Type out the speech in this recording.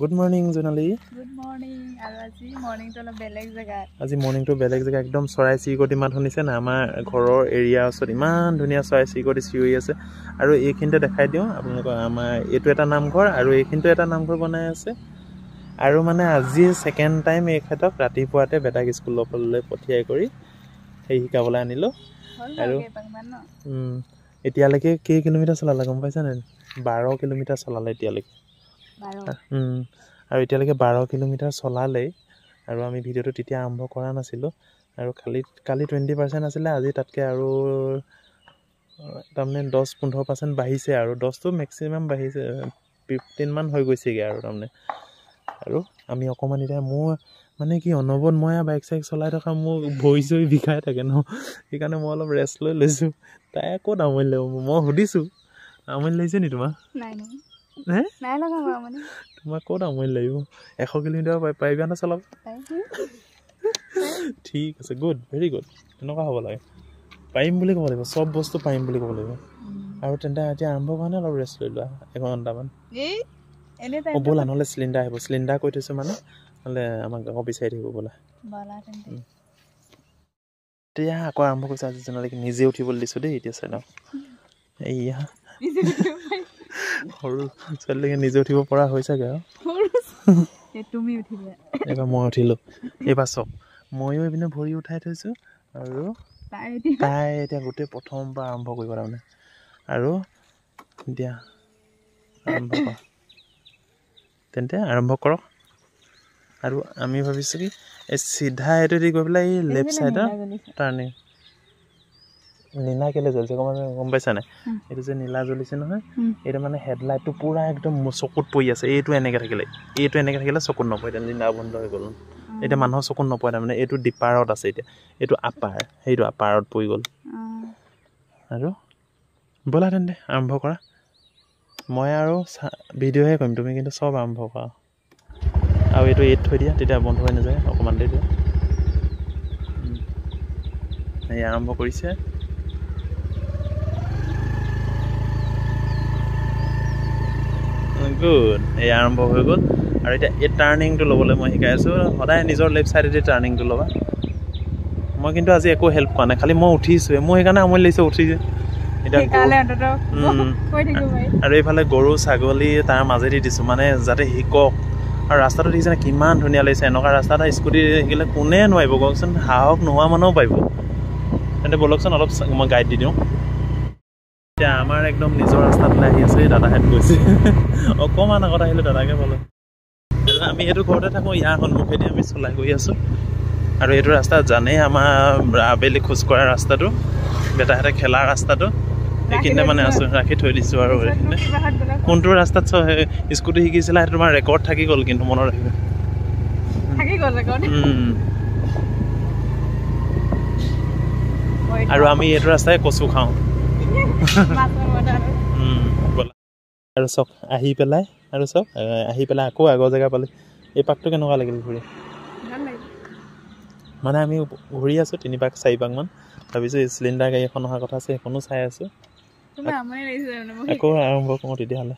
good morning Jonali good morning আৰু আজি মৰ্নিংটো অলপ বেলেগ জেগাত আজি মৰ্নিংটো বেলেগ জেগা একদম চৰাই চিৰিকটি মাত শুনিছে না আমাৰ ঘৰৰ এৰিয়াৰ ওচৰত ইমান ধুনীয়া চৰাই চিৰিকটি চিঞৰি আছে আৰু এইখিনিতে দেখাই দিওঁ আপোনালোকৰ আমাৰ এইটো এটা নামঘৰ আৰু এইখিনিতো এটা নামঘৰ বনাই আছে আৰু মানে আজি ছেকেণ্ড টাইম এইখেতক ৰাতিপুৱাতে বেটাক স্কুললৈ পঠিয়াই কৰি সেই শিকাবলৈ আনিলোঁ আৰু এতিয়ালৈকে কেই কিলোমিটাৰ চলালে গম পাইছা নাই 12 কিলোমিটাৰ চলালে এতিয়ালৈকে আৰু এতিয়ালৈকে 12 কিলোমিটাৰ চলালেই আৰু আমি ভিডিঅ'টো তেতিয়া আৰম্ভ কৰা নাছিলোঁ আৰু কালি 20% আছিলে আজি তাতকৈ আৰু তাৰমানে 10-15% বাঢ়িছে আৰু 10টো মেক্সিমাম বাঢ়িছে 15 মান হৈ গৈছেগৈ আৰু তাৰমানে আৰু আমি অকণমান এতিয়া মোৰ মানে কি অনবৰত মই বাইক চাইক চলাই থকা মোৰ ভৰি চৰি বিষাই থাকে ন সেইকাৰণে মই অলপ ৰেষ্ট লৈ লৈছোঁ তাই ক'ত আমনি লাগিব মই সুধিছোঁ আমনি লাগিছে নি তোমাৰ নাই লগা মানে তোমাৰ ক'ত আমনি লাগিব 100 কিলোমিটাৰ পাৰিবা না চলাব ঠিক আছে গুড ভেৰি গুড তেনেকুৱা হ'ব লাগে পাৰিম বুলি ক'ব লাগিব চব বস্তু পাৰিম বুলি ক'ব লাগিব আৰু তেন্তে এতিয়া আৰম্ভ কৰা নাই অলপ ৰেষ্ট লৈ লোৱা 1 ঘণ্টামান ব'লা নহ'লে চিলিণ্ডাৰ আহিব চিলিণ্ডাৰ কৈ থৈছোঁ মানে নহ'লে আমাক আকৌ বিচাৰি থাকিব ব'লা এতিয়া আকৌ আৰম্ভ কৰিছোঁ আজি যেনেকৈ নিজে উঠিবলৈ দিছোঁ দেই এতিয়া চাই লওঁ এইয়া সৰু ছোৱালীলৈকে নিজে উঠিব পৰা হৈছেগৈ আৰু এইবাৰ মই উঠিলোঁ এইবাৰ চব ময়ো এইপিনে ভৰি উঠাই থৈছোঁ আৰু তাই এতিয়া গোটেই প্ৰথমবাৰ আৰম্ভ কৰিব তাৰমানে আৰু এতিয়া আৰম্ভ কৰা তেন্তে আৰম্ভ কৰক আৰু আমি ভাবিছোঁ কি এই চিধা এইটো দি গৈ পেলাই এই লেফ্ট ছাইডৰ টাৰ্ণিং নীলা কেলৈ জ্বলিছে গম পাইছা নাই এইটো যে নীলা জ্বলিছে নহয় এইটো মানে হেডলাইটটো পূৰা একদম চকুত পৰি আছে এইটো এনেকৈ থাকিলে চকুত নপৰে এতিয়া নীলা বন্ধ হৈ গ'ল এতিয়া মানুহৰ চকুত নপৰে তাৰমানে এইটো ডিপাৰত আছে এতিয়া এইটো আপাৰ সেইটো আপাৰত পৰি গ'ল আৰু ব'লা তেন্তে আৰম্ভ কৰা মই আৰু ভিডিঅ'হে কৰিম তুমি কিন্তু চব আৰম্ভ কৰা আৰু এইটো থৈ দিয়া তেতিয়া বন্ধ হৈ নাযায় অকণমান দেৰি এই আৰম্ভ কৰিছে গুড এই আৰম্ভ হৈ গ'ল আৰু এতিয়া এই টাৰ্ণিংটো ল'বলৈ মই শিকাই আছোঁ সদায় নিজৰ লেফ্ট ছাইডেদি টাৰ্ণিংটো ল'বা মই কিন্তু আজি একো হেল্প কৰা নাই খালি মই উঠিছোঁহে মোৰ সেইকাৰণে আমনি লাগিছে উঠিছে এতিয়া আৰু এইফালে গৰু ছাগলী তাৰ মাজেদি দিছোঁ মানে যাতে শিকক আৰু ৰাস্তাটো দেখিছেনে কিমান ধুনীয়া লাগিছে এনেকুৱা ৰাস্তা এটা স্কুটি শিকিলে কোনে নোৱাৰিব কওকচোন সাহস নোহোৱা মানুহো পাৰিব তেন্তে ব'লকচোন অলপ মই গাইড দি দিওঁ এতিয়া আমাৰ একদম নিজৰ ৰাস্তাটোলৈ আহি আছে দাদাহেঁত গৈছে অকণমান আগত আহিলোঁ দাদাকে পালোঁ আমি এইটো ঘৰতে থাকোঁ ইয়াৰ সন্মুখেদি আমি চলাই গৈ আছোঁ আৰু এইটো ৰাস্তা জানেই আমাৰ আবেলি খোজকঢ়া ৰাস্তাটো বেটাহঁতে খেলা ৰাস্তাটো সেইখিনিতে মানে আছোঁ ৰাখি থৈ দিছোঁ আৰু এইখিনি কোনটো ৰাস্তাত স্কুটি শিকিছিলা সেইটো তোমাৰ ৰেকৰ্ড থাকি গ'ল কিন্তু মনত ৰাখিবা আৰু আমি এইটো ৰাস্তাই কচু খাওঁ আৰু চক আহি পেলাই আকৌ আগৰ জেগা পালে এই পাকটো কেনেকুৱা লাগিল ঘূৰি মানে আমি ঘূৰি আছোঁ 3 পাক 4 পাকমান ভাবিছোঁ চিলিণ্ডাৰ গাড়ী এখন অহা কথা আছে সেইখনো চাই আছোঁ আকৌ আৰম্ভ কৰোঁ তেতিয়াহ'লে